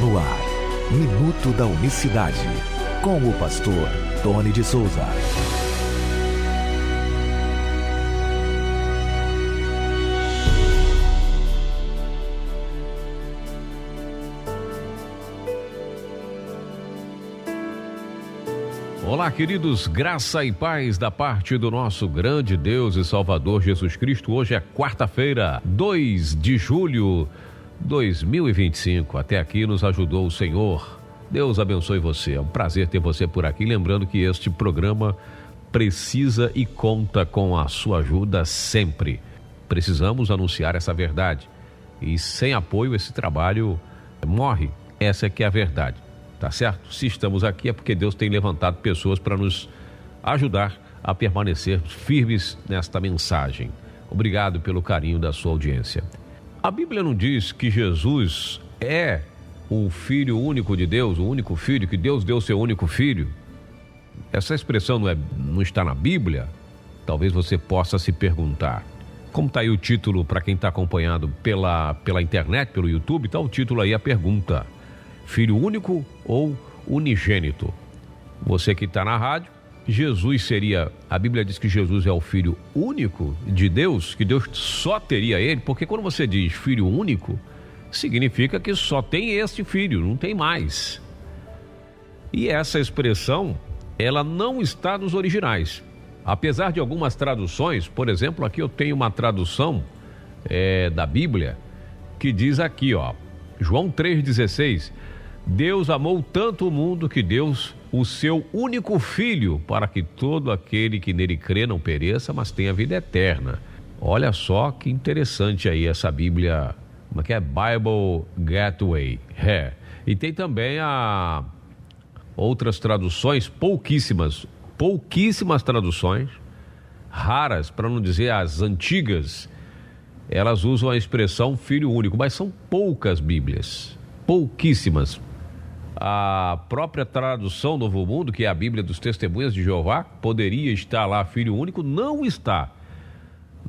No ar, Minuto da Unicidade, com o pastor Tony de Souza. Olá, queridos, graça e paz da parte do nosso grande Deus e Salvador Jesus Cristo. Hoje é quarta-feira, 2 de julho de 2025. Até aqui nos ajudou o Senhor. Deus abençoe você. É um prazer ter você por aqui. Lembrando que este programa precisa e conta com a sua ajuda sempre. Precisamos anunciar essa verdade. E sem apoio esse trabalho morre. Essa é que é a verdade. Tá certo? Se estamos aqui é porque Deus tem levantado pessoas para nos ajudar a permanecer firmes nesta mensagem. Obrigado pelo carinho da sua audiência. A Bíblia não diz que Jesus é o Filho único de Deus, o único Filho, que Deus deu seu único Filho? Essa expressão não está na Bíblia? Talvez você possa se perguntar. Como está aí o título para quem está acompanhado pela internet, pelo YouTube, está o título aí, a pergunta: Filho único ou unigênito? Você que está na rádio, Jesus seria, a Bíblia diz que Jesus é o Filho único de Deus, que Deus só teria ele, porque quando você diz Filho único, significa que só tem este Filho, não tem mais. E essa expressão, ela não está nos originais. Apesar de algumas traduções, por exemplo, aqui eu tenho uma tradução da Bíblia, que diz aqui, ó, João 3,16, Deus amou tanto o mundo que deu o seu único Filho para que todo aquele que nele crê não pereça, mas tenha vida eterna. Olha só que interessante aí essa Bíblia, como é que é? Bible Gateway. E tem também outras traduções, pouquíssimas traduções, raras, para não dizer as antigas, elas usam a expressão Filho único, mas são poucas Bíblias, pouquíssimas. A própria tradução Novo Mundo, que é a Bíblia dos Testemunhas de Jeová, poderia estar lá Filho único, não está.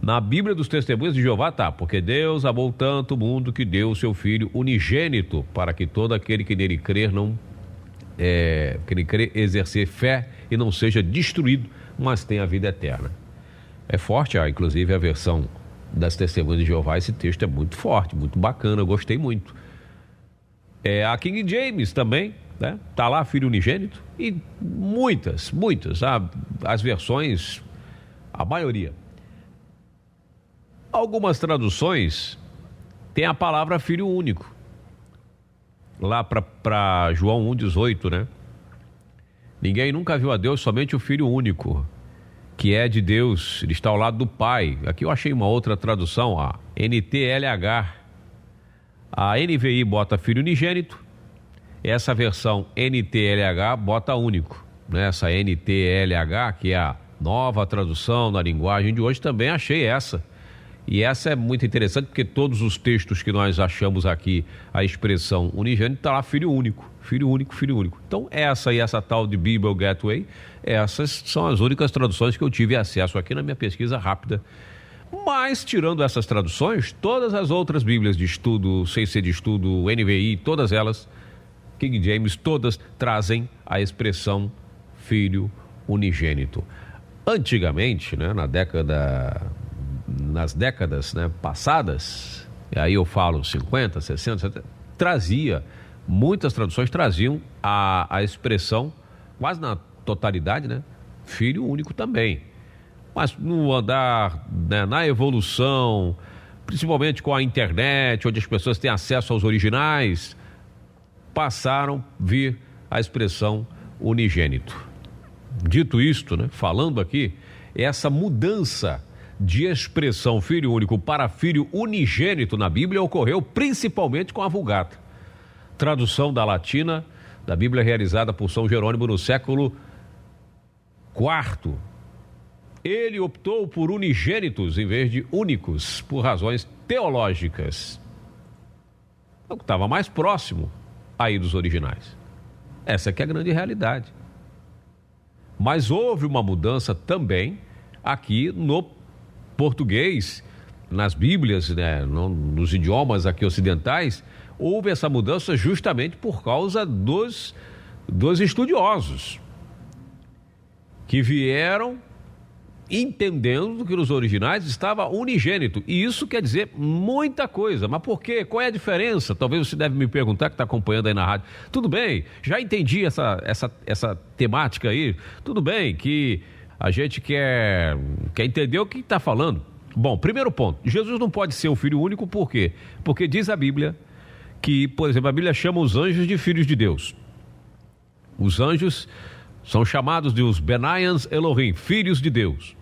Na Bíblia dos Testemunhas de Jeová está, porque Deus amou tanto o mundo que deu o seu Filho unigênito, para que todo aquele que nele crer exercer fé e não seja destruído, mas tenha a vida eterna. É forte, inclusive a versão das Testemunhas de Jeová, esse texto é muito forte, muito bacana, eu gostei muito. A King James também, né? Tá lá Filho unigênito, e muitas, as versões, a maioria. Algumas traduções tem a palavra Filho único, lá para João 1,18, né? Ninguém nunca viu a Deus, somente o Filho único, que é de Deus, ele está ao lado do Pai. Aqui eu achei uma outra tradução, a NTLH. A NVI bota Filho unigênito, essa versão NTLH bota único, né? Essa NTLH, que é a nova tradução na linguagem de hoje, também achei essa. E essa é muito interessante, porque todos os textos que nós achamos aqui, a expressão unigênito, está lá Filho único, Filho único, Filho único. Então essa tal de Bible Gateway, essas são as únicas traduções que eu tive acesso aqui na minha pesquisa rápida. Mas, tirando essas traduções, todas as outras Bíblias de estudo, CC de estudo, NVI, todas elas, King James, todas trazem a expressão Filho unigênito. Antigamente, né, nas décadas, né, passadas, e aí eu falo 50, 60, 70, muitas traduções traziam a expressão, quase na totalidade, né, Filho único também. Mas no andar, né, na evolução, principalmente com a internet, onde as pessoas têm acesso aos originais, passaram a vir a expressão unigênito. Dito isto, né, falando aqui, essa mudança de expressão Filho único para Filho unigênito na Bíblia ocorreu principalmente com a Vulgata, tradução da latina da Bíblia realizada por São Jerônimo no século IV. Ele optou por unigênitos em vez de únicos, por razões teológicas. O que estava mais próximo aí dos originais. Essa que é a grande realidade. Mas houve uma mudança também aqui no português nas Bíblias, né, nos idiomas aqui ocidentais, houve essa mudança justamente por causa dos estudiosos que vieram entendendo que nos originais estava unigênito. E isso quer dizer muita coisa. Mas por quê? Qual é a diferença? Talvez você deve me perguntar, que está acompanhando aí na rádio. Tudo bem, já entendi essa temática aí. Tudo bem que a gente quer entender o que está falando. Bom, primeiro ponto, Jesus não pode ser o filho único, por quê? Porque diz a Bíblia que, por exemplo, a Bíblia chama os anjos de filhos de Deus. Os anjos são chamados de os Benaians Elohim, filhos de Deus.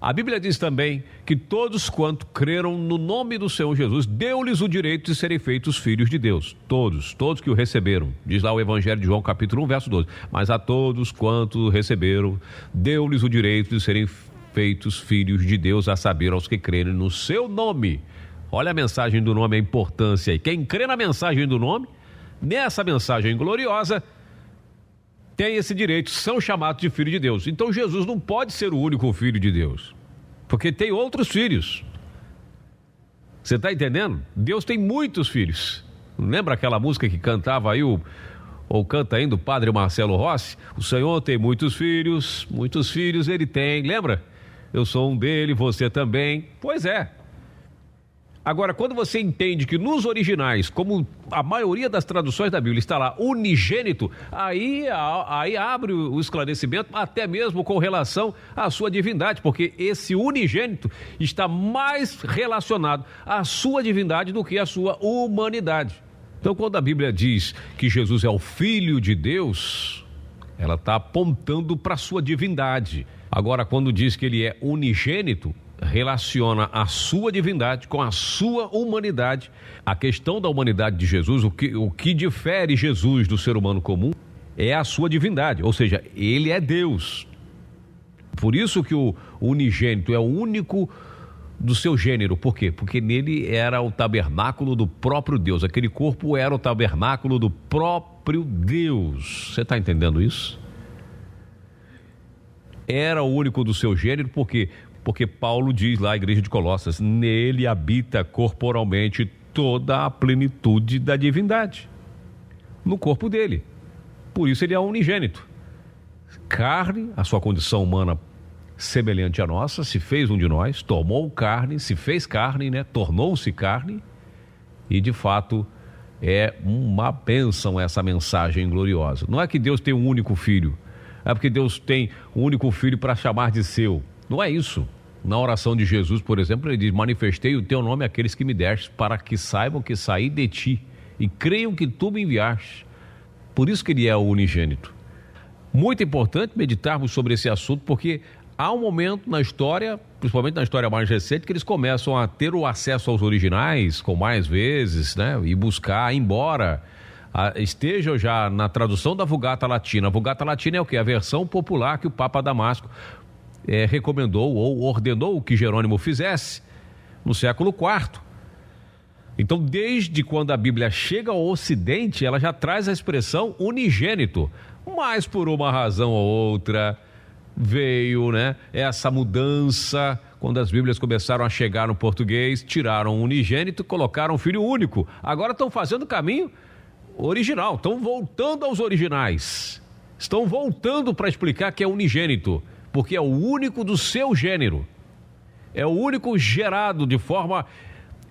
A Bíblia diz também que todos quanto creram no nome do Senhor Jesus, deu-lhes o direito de serem feitos filhos de Deus. Todos que o receberam. Diz lá o Evangelho de João, capítulo 1, verso 12. Mas a todos quanto receberam, deu-lhes o direito de serem feitos filhos de Deus, a saber, aos que crerem no seu nome. Olha a mensagem do nome, a importância aí. Quem crê na mensagem do nome, nessa mensagem gloriosa, tem esse direito, são chamados de filho de Deus. Então Jesus não pode ser o único filho de Deus, porque tem outros filhos. Você está entendendo? Deus tem muitos filhos. Lembra aquela música que cantava aí, ou canta ainda o padre Marcelo Rossi? O Senhor tem muitos filhos ele tem. Lembra? Eu sou um dele, você também. Pois é. Agora, quando você entende que nos originais, como a maioria das traduções da Bíblia está lá, unigênito, aí abre o esclarecimento até mesmo com relação à sua divindade, porque esse unigênito está mais relacionado à sua divindade do que à sua humanidade. Então, quando a Bíblia diz que Jesus é o Filho de Deus, ela está apontando para a sua divindade. Agora, quando diz que ele é unigênito, relaciona a sua divindade com a sua humanidade. A questão da humanidade de Jesus, o que difere Jesus do ser humano comum é a sua divindade, ou seja, ele é Deus. Por isso que o unigênito é o único do seu gênero. Por quê? Porque nele era o tabernáculo do próprio Deus. Aquele corpo era o tabernáculo do próprio Deus. Você está entendendo isso? Era o único do seu gênero, por quê? Porque Paulo diz lá, a igreja de Colossos, nele habita corporalmente toda a plenitude da divindade, no corpo dele. Por isso ele é unigênito. Carne, a sua condição humana semelhante à nossa, se fez um de nós, tomou carne, se fez carne, né? Tornou-se carne, e de fato é uma bênção essa mensagem gloriosa. Não é que Deus tem um único filho, é porque Deus tem um único filho para chamar de seu. Não é isso. Na oração de Jesus, por exemplo, ele diz: manifestei o teu nome àqueles que me deste, para que saibam que saí de ti e creiam que tu me enviaste. Por isso que ele é o unigênito. Muito importante meditarmos sobre esse assunto, porque há um momento na história, principalmente na história mais recente, que eles começam a ter o acesso aos originais com mais vezes, né? E buscar, embora estejam já na tradução da Vulgata Latina. A Vulgata Latina é o quê? A versão popular que o Papa Damasco recomendou ou ordenou que Jerônimo fizesse no século IV. Então, desde quando a Bíblia chega ao Ocidente, ela já traz a expressão unigênito, mas por uma razão ou outra veio, né, essa mudança. Quando as Bíblias começaram a chegar no português, tiraram o unigênito e colocaram filho único. Agora estão fazendo o caminho original, estão voltando aos originais, estão voltando para explicar que é unigênito, porque é o único do seu gênero, é o único gerado de forma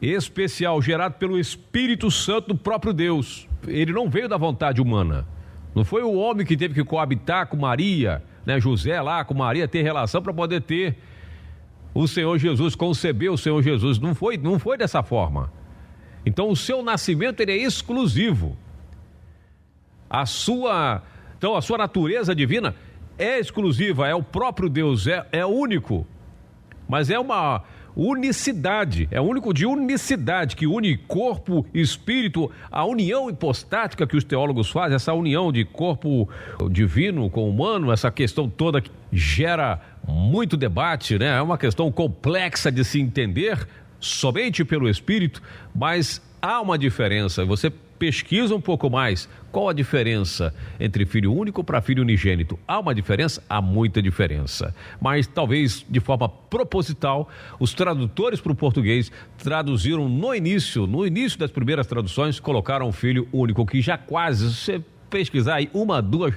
especial, gerado pelo Espírito Santo do próprio Deus. Ele não veio da vontade humana, não foi o homem que teve que coabitar com Maria, né? José lá com Maria, ter relação para poder ter o Senhor Jesus, conceber o Senhor Jesus, não foi dessa forma. Então o seu nascimento ele é exclusivo, a sua natureza divina é exclusiva, é o próprio Deus, é único, mas é uma unicidade, é único de unicidade, que une corpo e espírito, a união hipostática que os teólogos fazem, essa união de corpo divino com humano, essa questão toda que gera muito debate, né? É uma questão complexa de se entender somente pelo Espírito, mas há uma diferença. Você pesquisa um pouco mais. Qual a diferença entre filho único para filho unigênito? Há uma diferença? Há muita diferença. Mas talvez de forma proposital, os tradutores para o português traduziram no início das primeiras traduções, colocaram filho único, que já quase, se você pesquisar aí 1, 2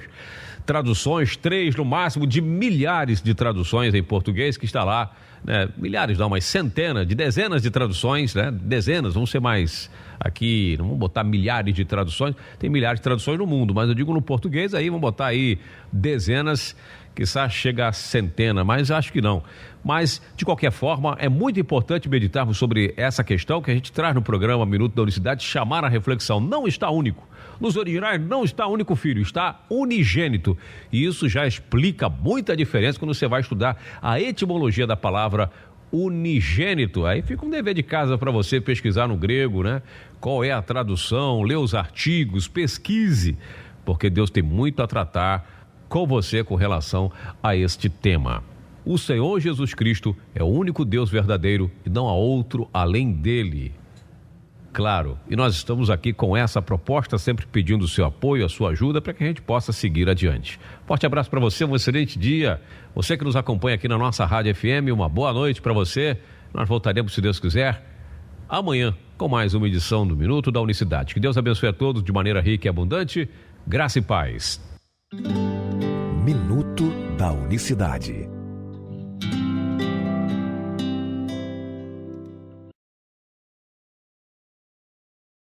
traduções, 3 no máximo, de milhares de traduções em português que está lá, né? Milhares não, mas centenas, dezenas de traduções, né? Dezenas, vão ser mais aqui, não vamos botar milhares de traduções, tem milhares de traduções no mundo, mas eu digo no português aí, vamos botar aí dezenas, quizá chega a centena, mas acho que não. Mas, de qualquer forma, é muito importante meditarmos sobre essa questão que a gente traz no programa Minuto da Unicidade, chamar a reflexão. Não está único. Nos originais não está único filho, está unigênito. E isso já explica muita diferença quando você vai estudar a etimologia da palavra unigênito. Aí fica um dever de casa para você pesquisar no grego, né? Qual é a tradução, ler os artigos, pesquise, porque Deus tem muito a tratar com você com relação a este tema. O Senhor Jesus Cristo é o único Deus verdadeiro e não há outro além dele. Claro, e nós estamos aqui com essa proposta, sempre pedindo o seu apoio, a sua ajuda, para que a gente possa seguir adiante. Forte abraço para você, um excelente dia. Você que nos acompanha aqui na nossa Rádio FM, uma boa noite para você. Nós voltaremos, se Deus quiser, amanhã com mais uma edição do Minuto da Unicidade. Que Deus abençoe a todos de maneira rica e abundante. Graça e paz. Minuto da Unicidade.